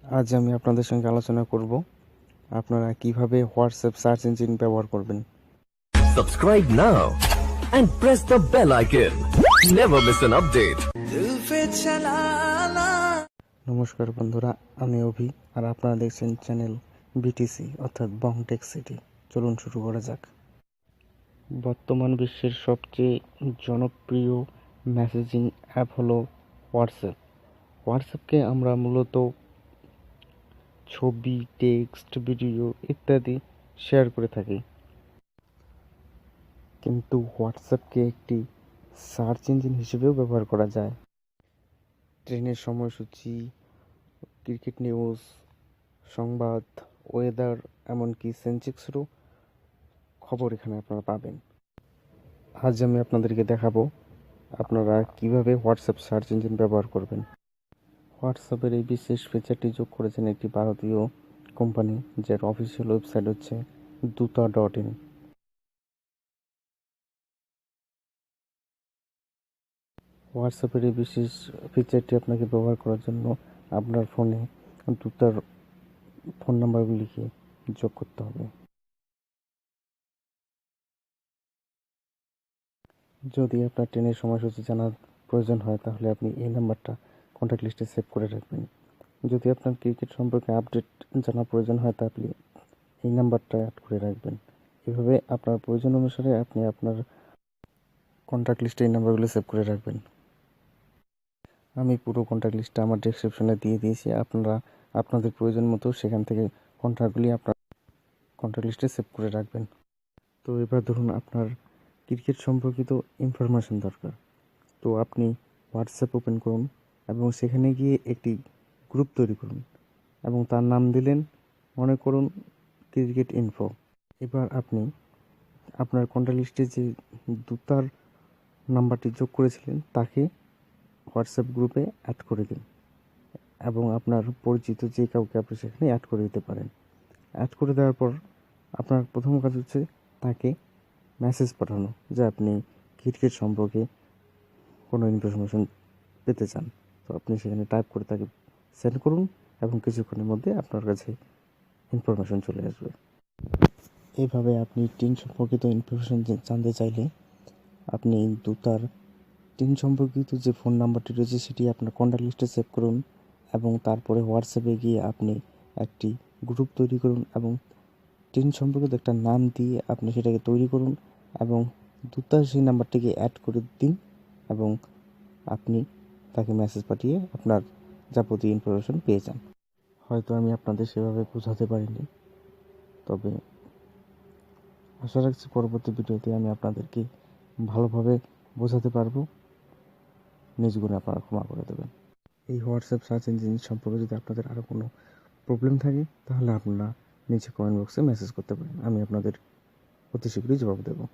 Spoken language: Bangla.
আজ আমি আপনাদের সঙ্গে আলোচনা করব আপনারা কিভাবে হোয়াটসঅ্যাপ সার্চ ইঞ্জিন ব্যবহার করবেন। Subscribe now and press the bell icon. Never miss an update. নমস্কার বন্ধুরা, আমি অভি আর আপনারা দেখছেন চ্যানেল বিটিসি অর্থাৎ বং টেক সিটি। চলুন শুরু করা যাক। বর্তমান বিশ্বের সবচেয়ে জনপ্রিয় মেসেজিং অ্যাপ হলো হোয়াটসঅ্যাপ। হোয়াটসঅ্যাপকে আমরা মূলত ছবি, টেক্সট, ভিডিও ইত্যাদি শেয়ার করে থাকি, কিন্তু হোয়াটসঅ্যাপকে একটি সার্চ ইঞ্জিন হিসেবেও ব্যবহার করা যায়। ট্রেনের সময়সূচি, ক্রিকেট নিউজ, সংবাদ, ওয়েদার, এমনকি সেন্সেক্সেরও খবর এখানে আপনারা পাবেন। আজ আমি আপনাদেরকে দেখাবো আপনারা কিভাবে হোয়াটসঅ্যাপ সার্চ ইঞ্জিন ব্যবহার করবেন। হোয়াটসঅ্যাপের এই বিশেষ ফিচারটি যোগ করেছেন একটি ভারতীয় কোম্পানি, যার অফিসিয়াল ওয়েবসাইট হচ্ছে duta.in। হোয়াটসঅ্যাপের এই বিশেষ ফিচারটি আপনাকে ব্যবহার করার জন্য আপনার ফোনে দুটার ফোন নাম্বারগুলিকে যোগ করতে হবে। যদি আপনার ট্রেনের সময়সূচি জানার প্রয়োজন হয় তাহলে আপনি এই নাম্বারটা কন্ট্যাক্ট লিস্টে সেভ করে রাখবেন। যদি আপনার ক্রিকেট সম্পর্কে আপডেট জানার প্রয়োজন হয় তাহলে এই নাম্বারটা অ্যাড করে রাখবেন। এভাবে আপনার প্রয়োজন অনুসারে আপনি আপনার কন্ট্যাক্ট লিস্টে এই নাম্বারগুলো সেভ করে রাখবেন। আমি পুরো কন্ট্যাক্ট লিস্টটা আমার ডেসক্রিপশনে দিয়ে দিয়েছি, আপনারা আপনাদের প্রয়োজন মতো সেখান থেকে কন্ট্যাক্টগুলি আপনার কন্ট্যাক্ট লিস্টে সেভ করে রাখবেন। তো এবার ধরুন আপনার ক্রিকেট সম্পর্কিত ইনফরমেশন দরকার, তো আপনি হোয়াটসঅ্যাপ ওপেন করুন এবং সেখানে গিয়ে একটি গ্রুপ তৈরি করুন এবং তার নাম দিলেন, মনে করুন, ক্রিকেট ইনফো। এবার আপনি আপনার কন্ট্যাক্ট লিস্টে যে দুটার নাম্বারটি যোগ করেছিলেন তাকে হোয়াটসঅ্যাপ গ্রুপে অ্যাড করে দিন এবং আপনার পরিচিত যে কাউকে আপনি সেখানে অ্যাড করে দিতে পারেন। অ্যাড করে দেওয়ার পর আপনার প্রথম কাজ হচ্ছে তাকে মেসেজ পাঠানো যে আপনি ক্রিকেট সম্পর্কে কোনো ইনফরমেশন পেতে চান। তো আপনি সেখানে টাইপ করে তাকে সেন্ড করুন এবং কিছুক্ষণের মধ্যে আপনার কাছে ইনফরমেশন চলে আসবে। এইভাবে আপনি টিম সম্পর্কিত ইনফরমেশন জানতে চাইলে আপনি দুটার টিম সম্পর্কিত যে ফোন নাম্বারটি রয়েছে সেটি আপনার কন্ট্যাক্ট লিস্টে সেভ করুন এবং তারপরে হোয়াটসঅ্যাপে গিয়ে আপনি একটি গ্রুপ তৈরি করুন এবং টিম সম্পর্কিত একটা নাম দিয়ে আপনি সেটাকে তৈরি করুন এবং দুটার সেই নাম্বারটিকে অ্যাড করে দিন এবং আপনি তাকে মেসেজ পাঠিয়ে আপনার যাবতীয় ইনফরমেশন পেয়ে যান। হয়তো আমি আপনাদের সেভাবে বোঝাতে পারিনি, তবে আশা রাখছি পরবর্তী ভিডিওতে আমি আপনাদেরকে ভালোভাবে বোঝাতে পারবো। নিজ গুণে আপনারা ক্ষমা করে দেবেন। এই হোয়াটসঅ্যাপ সার্চ ইঞ্জিন সম্পর্কে যদি আপনাদের আরও কোনো প্রবলেম থাকে তাহলে আপনারা নিচে কমেন্ট বক্সে মেসেজ করতে পারেন, আমি আপনাদের অতি শীঘ্রই জবাব দেবো।